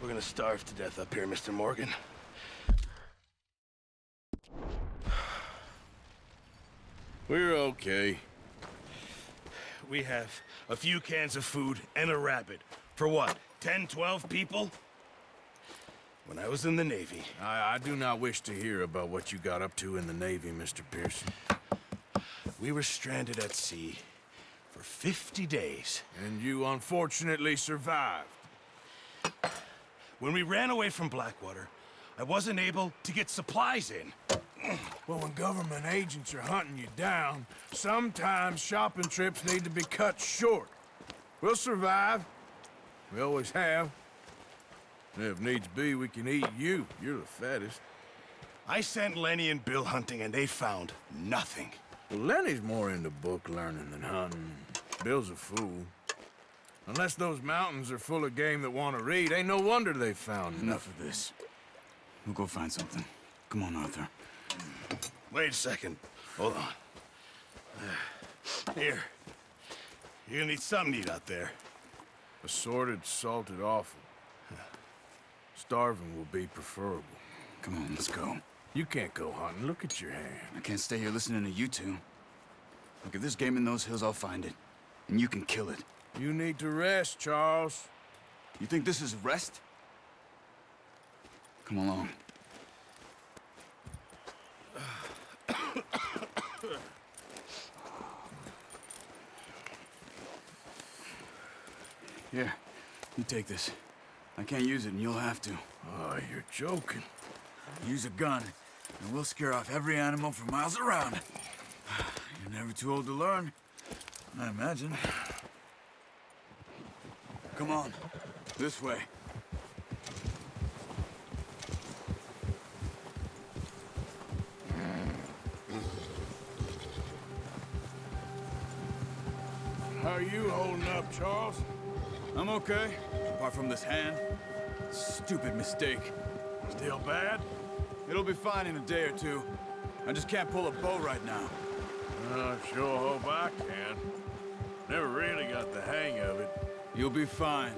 We're gonna starve to death up here, Mr. Morgan. We're okay. We have a few cans of food and a rabbit. For what, 10, 12 people? When I was in the Navy... I do not wish to hear about what you got up to in the Navy, Mr. Pearson. We were stranded at sea for 50 days. And you unfortunately survived. When we ran away from Blackwater, I wasn't able to get supplies in. Well, when government agents are hunting you down, sometimes shopping trips need to be cut short. We'll survive. We always have. And if needs be, we can eat you. You're the fattest. I sent Lenny and Bill hunting, and they found nothing. Well, Lenny's more into book learning than hunting. Bill's a fool. Unless those mountains are full of game that want to read, ain't no wonder they found Enough of this. We'll go find something. Come on, Arthur. Wait a second. Hold on. Here. You're gonna need something to eat out there. Assorted, salted offal. Starving will be preferable. Come on, let's go. You can't go hunting. Look at your hand. I can't stay here listening to you two. Look, if there's game in those hills, I'll find it. And you can kill it. You need to rest, Charles. You think this is rest? Come along. Here, you take this. I can't use it, and you'll have to. Oh, you're joking. Use a gun, and we'll scare off every animal for miles around. You're never too old to learn, I imagine. Come on, this way. How are you holding up, Charles? I'm okay, apart from this hand. Stupid mistake. Still bad? It'll be fine in a day or two. I just can't pull a bow right now. I sure hope I can. Never really got the hang of it. You'll be fine.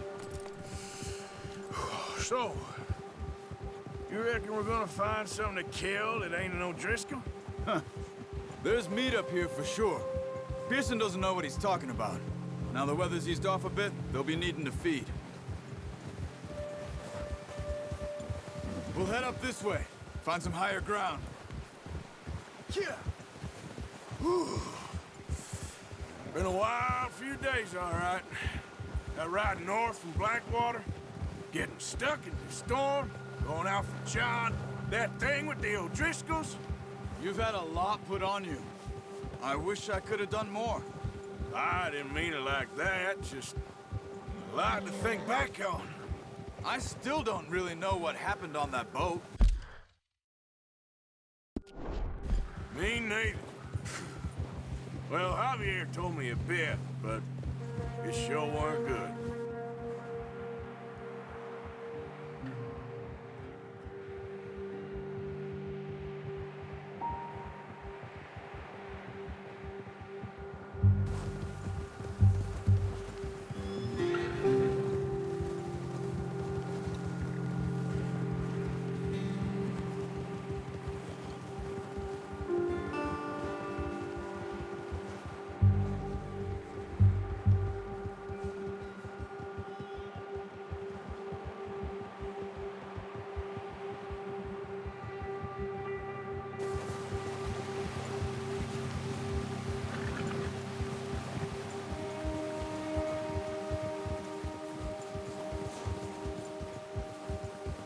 So, you reckon we're gonna find something to kill that ain't no Driscoll? Huh. There's meat up here for sure. Pearson doesn't know what he's talking about. Now the weather's eased off a bit, they'll be needing to feed. We'll head up this way. Find some higher ground. Yeah. Whew. Been a wild few days, all right. That ride north from Blackwater, getting stuck in the storm, going out for John, that thing with the O'Driscolls. You've had a lot put on you. I wish I could have done more. I didn't mean it like that, just a lot to think back on. I still don't really know what happened on that boat. Me neither. Well, Javier told me a bit, but it sure weren't good.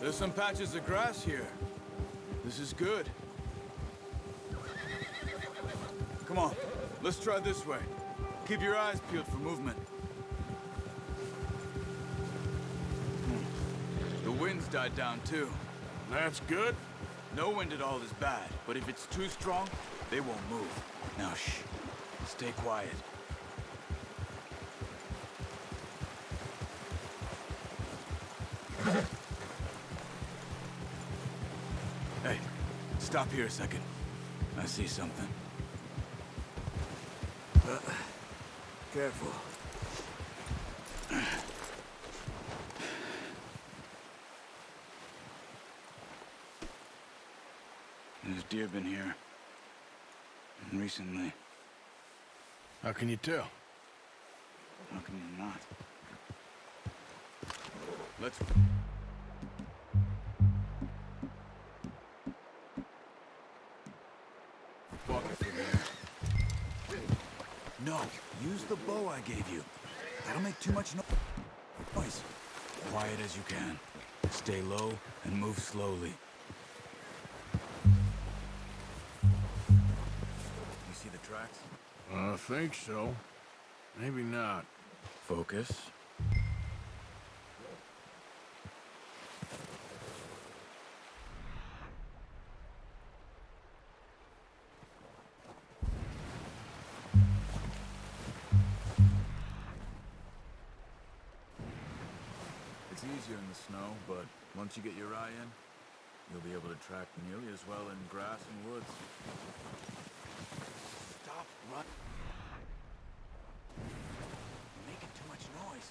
There's some patches of grass here. This is good. Come on, let's try this way. Keep your eyes peeled for movement. The wind's died down too. That's good. No wind at all is bad, but if it's too strong, they won't move. Now shh, stay quiet. Hey, stop here a second. I see something. Careful. There's deer been here. Recently. How can you tell? How can you not? Let's... walk it from here. No, use the bow I gave you. That'll make too much noise. Quiet as you can. Stay low and move slowly. You see the tracks? I think so. Maybe not. Focus. It's easier in the snow, but once you get your eye in, you'll be able to track nearly as well in grass and woods. Stop running. You're making too much noise.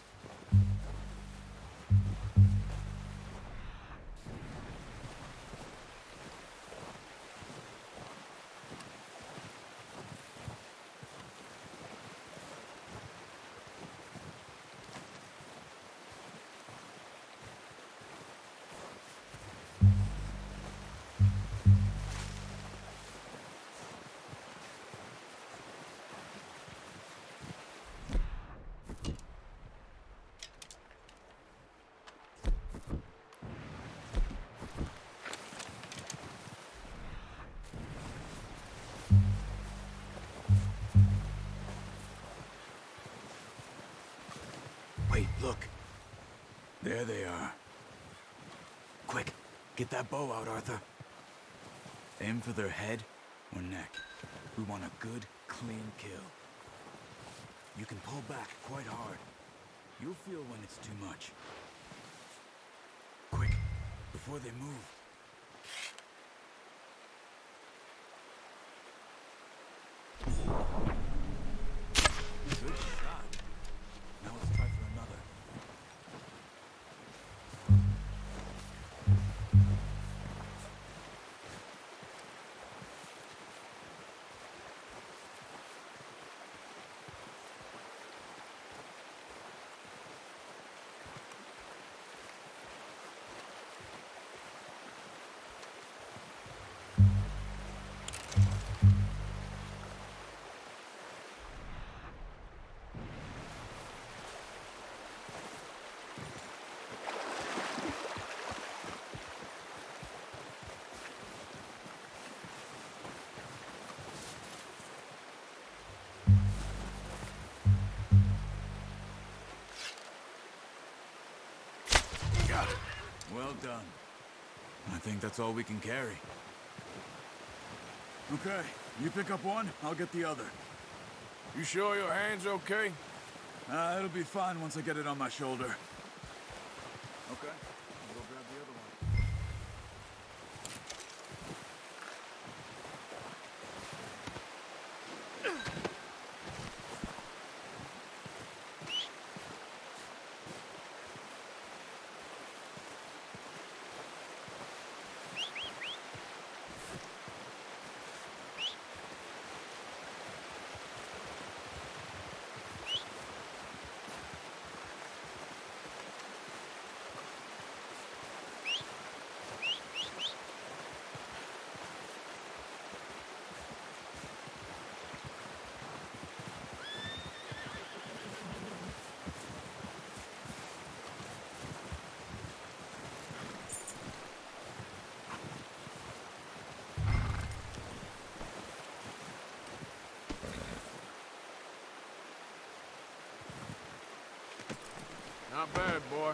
Wait, look. There they are. Quick, get that bow out, Arthur. Aim for their head or neck. We want a good, clean kill. You can pull back quite hard. You'll feel when it's too much. Quick, before they move. Good shot. Now let's try for another. Got it. Well done. I think that's all we can carry. Okay, you pick up one, I'll get the other. You sure your hand's okay? It'll be fine once I get it on my shoulder. Okay, I'll go grab the other one. Not bad, boy.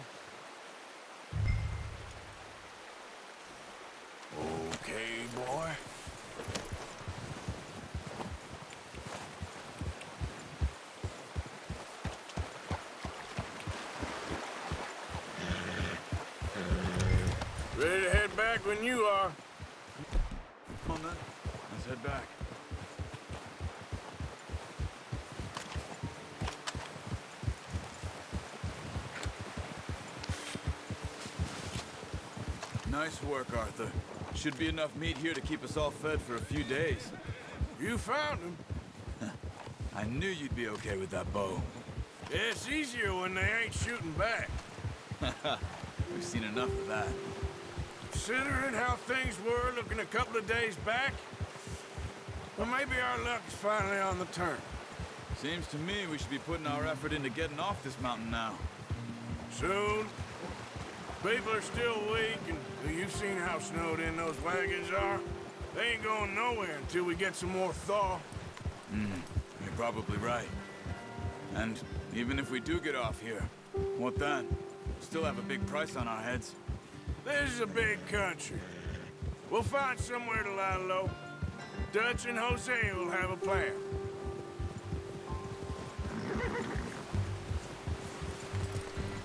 Okay, boy. Ready to head back when you are. Come on then, let's head back. Nice work, Arthur. Should be enough meat here to keep us all fed for a few days. You found him. I knew you'd be okay with that bow. It's easier when they ain't shooting back. We've seen enough of that. Considering how things were looking a couple of days back, well, maybe our luck is finally on the turn. Seems to me we should be putting our effort into getting off this mountain now. Soon. People are still weak, and you've seen how snowed in those wagons are. They ain't going nowhere until we get some more thaw. You're probably right. And even if we do get off here, what then? Still have a big price on our heads. This is a big country. We'll find somewhere to lie low. Dutch and Jose will have a plan.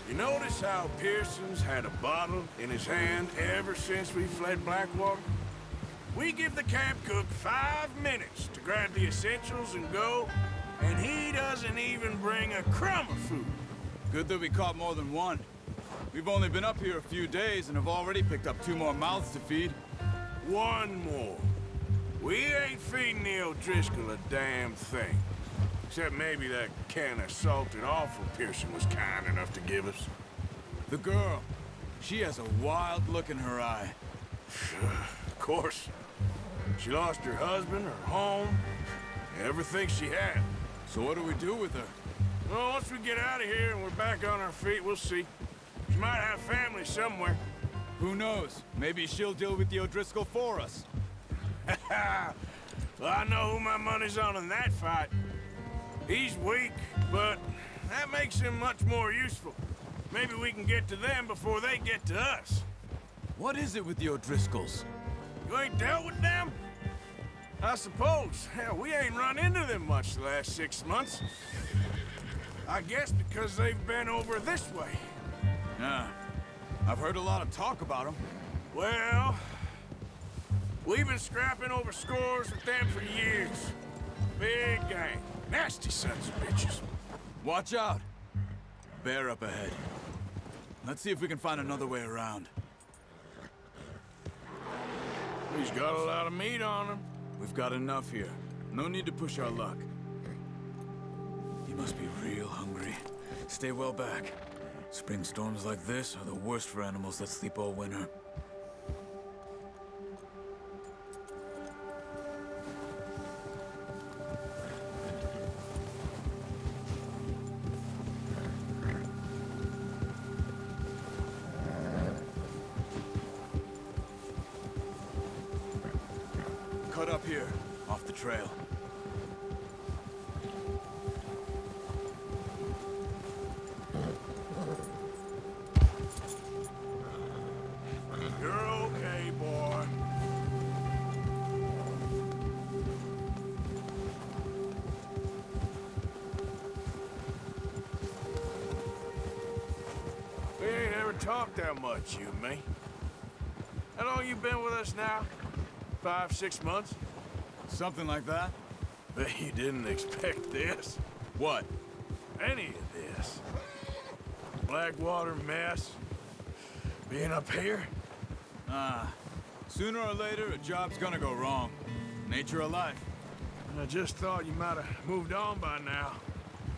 You notice how Pearson's had a bottle in his hand ever since we fled Blackwater? We give the camp cook 5 minutes to grab the essentials and go, and he doesn't even bring a crumb of food. Good that we caught more than one. We've only been up here a few days and have already picked up 2 more mouths to feed. 1 more. We ain't feeding the O'Driscoll a damn thing. Except maybe that can of salted offal Pearson was kind enough to give us. The girl, she has a wild look in her eye. Of course. She lost her husband, her home, everything she had. So what do we do with her? Well, once we get out of here and we're back on our feet, we'll see. She might have family somewhere. Who knows? Maybe she'll deal with the O'Driscoll for us. Well, I know who my money's on in that fight. He's weak, but that makes him much more useful. Maybe we can get to them before they get to us. What is it with the O'Driscolls? You ain't dealt with them? I suppose. Hell, we ain't run into them much the last 6 months. I guess because they've been over this way. Yeah. I've heard a lot of talk about them. Well, we've been scrapping over scores with them for years. Big gang. Nasty sons of bitches. Watch out! Bear up ahead. Let's see if we can find another way around. He's got a lot of meat on him. We've got enough here. No need to push our luck. You must be real hungry. Stay well back. Spring storms like this are the worst for animals that sleep all winter. Cut up here, off the trail. You're okay, boy. We ain't ever talked that much, you and me. How long you been with us now? 5, 6 months? Something like that? Bet you didn't expect this. What? Any of this. Blackwater mess. Being up here? Sooner or later, a job's gonna go wrong. Nature of life. I just thought you might have moved on by now.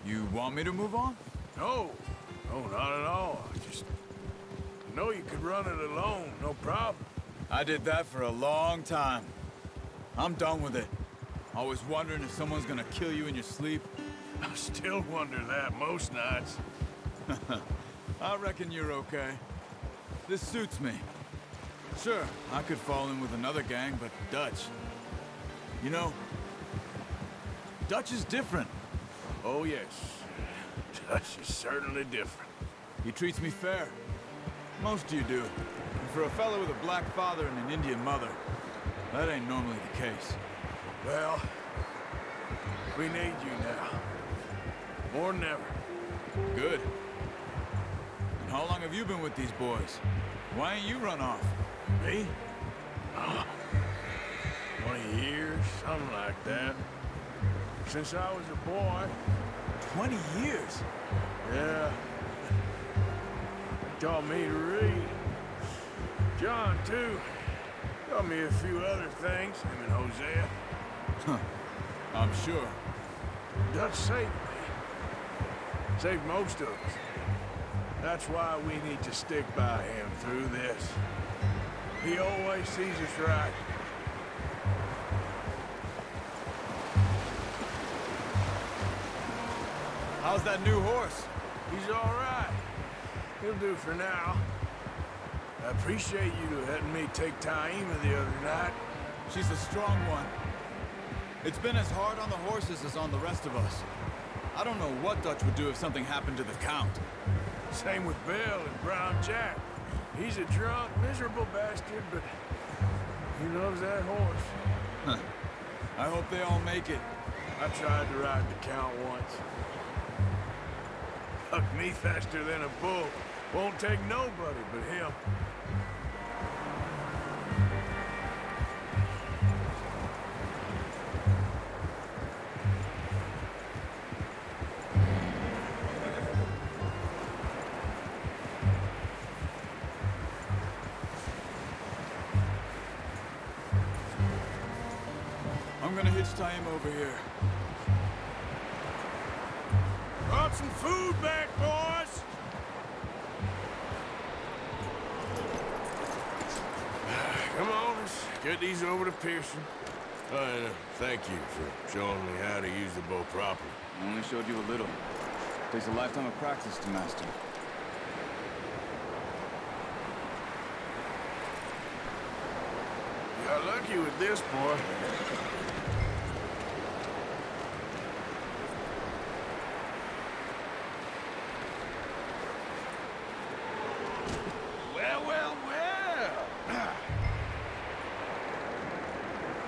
You want me to move on? No. No, not at all. I know you could run it alone, no problem. I did that for a long time. I'm done with it. Always wondering if someone's gonna kill you in your sleep. I still wonder that most nights. I reckon you're okay. This suits me. Sure, I could fall in with another gang, but Dutch... You know, Dutch is different. Oh, yes. Dutch is certainly different. He treats me fair. Most of you do. And for a fellow with a black father and an Indian mother, that ain't normally the case. Well, we need you now. More than ever. Good. And how long have you been with these boys? Why ain't you run off? Me? 20 years, something like that. Since I was a boy. 20 years? Yeah. Taught me to read. John, too. Taught me a few other things, him and Hosea. Huh. I'm sure. Dutch saved me. Saved most of us. That's why we need to stick by him through this. He always sees us right. How's that new horse? He's all right. He'll do for now. I appreciate you letting me take Taima the other night. She's a strong one. It's been as hard on the horses as on the rest of us. I don't know what Dutch would do if something happened to the Count. Same with Bill and Brown Jack. He's a drunk, miserable bastard, but he loves that horse. Huh. I hope they all make it. I tried to ride the Count once. Hucked me faster than a bull. Won't take nobody but him. I'm gonna hitch Taima over here. Brought some food back, boys! Come on, let's get these over to Pearson. And thank you for showing me how to use the bow properly. I only showed you a little. Takes a lifetime of practice to master. You got lucky with this, boy. Well.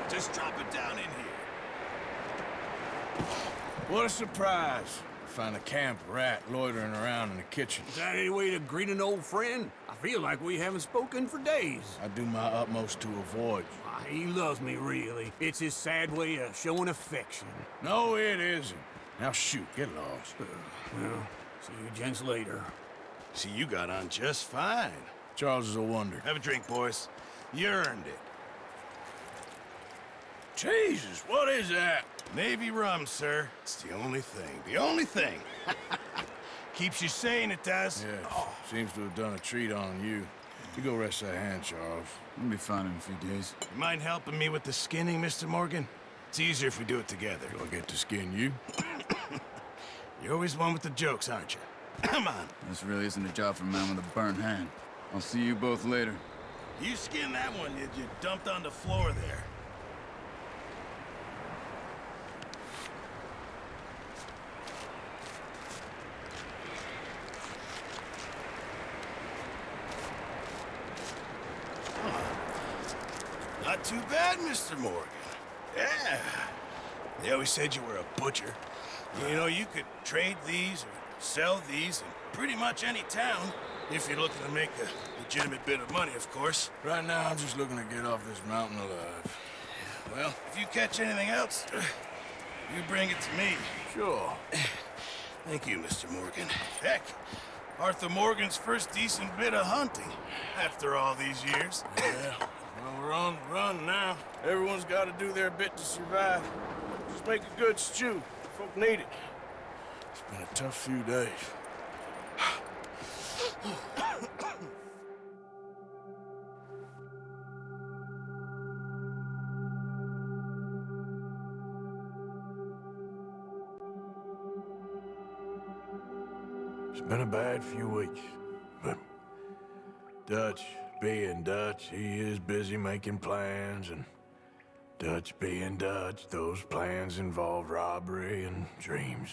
Just drop it down in here. What a surprise. Find a camp rat loitering around in the kitchen. Is that any way to greet an old friend? I feel like we haven't spoken for days. I do my utmost to avoid you. He loves me, really. It's his sad way of showing affection. No, it isn't. Now shoot, get lost. Well, see you gents later. See, you got on just fine. Charles is a wonder. Have a drink, boys. You earned it. Jesus, what is that? Navy rum, sir. It's the only thing. The only thing. Keeps you sane, it does. Yes, seems to have done a treat on you. You go rest that hand, Charles. We'll be fine in a few days. You mind helping me with the skinning, Mr. Morgan? It's easier if we do it together. Do I get to skin you? You're always one with the jokes, aren't you? Come on. This really isn't a job for a man with a burnt hand. I'll see you both later. You skinned that one you dumped on the floor there. Not too bad, Mr. Morgan. Yeah. They always said you were a butcher. You know, you could trade these or sell these in pretty much any town if you're looking to make a legitimate bit of money, of course. Right now, I'm just looking to get off this mountain alive. Well, if you catch anything else, you bring it to me. Sure. Thank you, Mr. Morgan. Heck, Arthur Morgan's first decent bit of hunting after all these years. Yeah. Well, we're on the run now. Everyone's got to do their bit to survive. Just make a good stew. Folk need it. It's been a tough few days. It's been a bad few weeks, but Dutch being Dutch, he is busy making plans, and Dutch being Dutch, those plans involve robbery and dreams.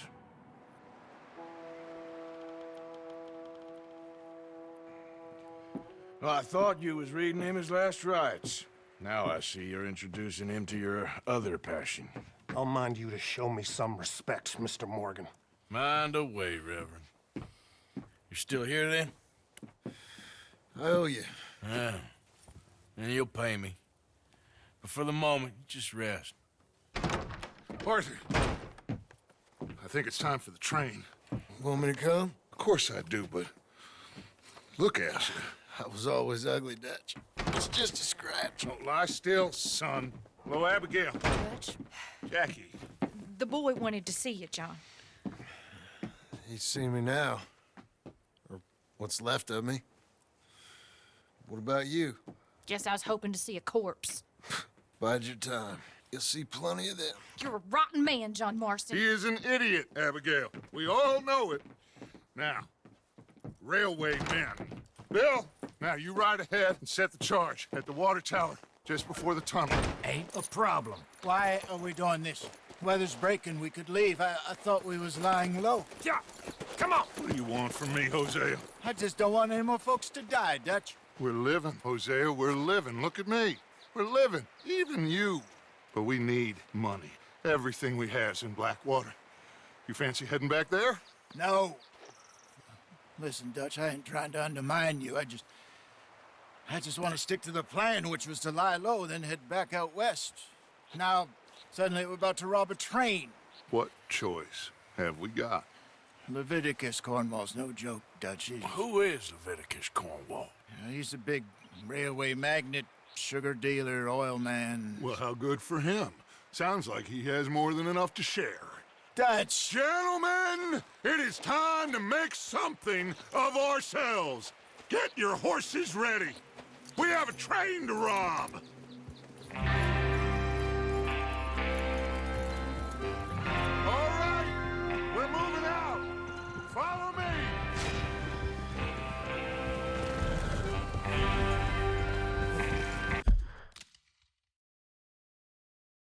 Well, I thought you was reading him his last rites. Now I see you're introducing him to your other passion. I'll mind you to show me some respect, Mr. Morgan. Mind away, Reverend. You're still here, then? I owe you. Yeah. And you'll pay me. But for the moment, just rest. Arthur, I think it's time for the train. Want me to come? Of course I do, but look at you. I was always ugly, Dutch. It's just a scratch. Don't lie still, son. Hello, Abigail. Dutch, Jackie. the boy wanted to see you, John. He's seen me now. Or what's left of me. What about you? Guess I was hoping to see a corpse. Bide your time. You'll see plenty of them. You're a rotten man, John Marston. He is an idiot, Abigail. We all know it. Now, railway men. Bill, now you ride ahead and set the charge at the water tower just before the tunnel. Ain't a problem. Why are we doing this? Weather's breaking, we could leave. I thought we was lying low. Yeah, come on. What do you want from me, Hosea? I just don't want any more folks to die, Dutch. We're living, Hosea, we're living. Look at me. We're living, even you. But we need money. Everything we has in Blackwater. You fancy heading back there? No. Listen, Dutch, I ain't trying to undermine you. I just want to stick to the plan, which was to lie low, then head back out west. Now, suddenly we're about to rob a train. What choice have we got? Leviticus Cornwall's no joke, Dutch. Who is Leviticus Cornwall? He's a big railway magnate, sugar dealer, oil man. Well, how good for him. Sounds like he has more than enough to share. Dutch! Gentlemen, it is time to make something of ourselves. Get your horses ready. We have a train to rob.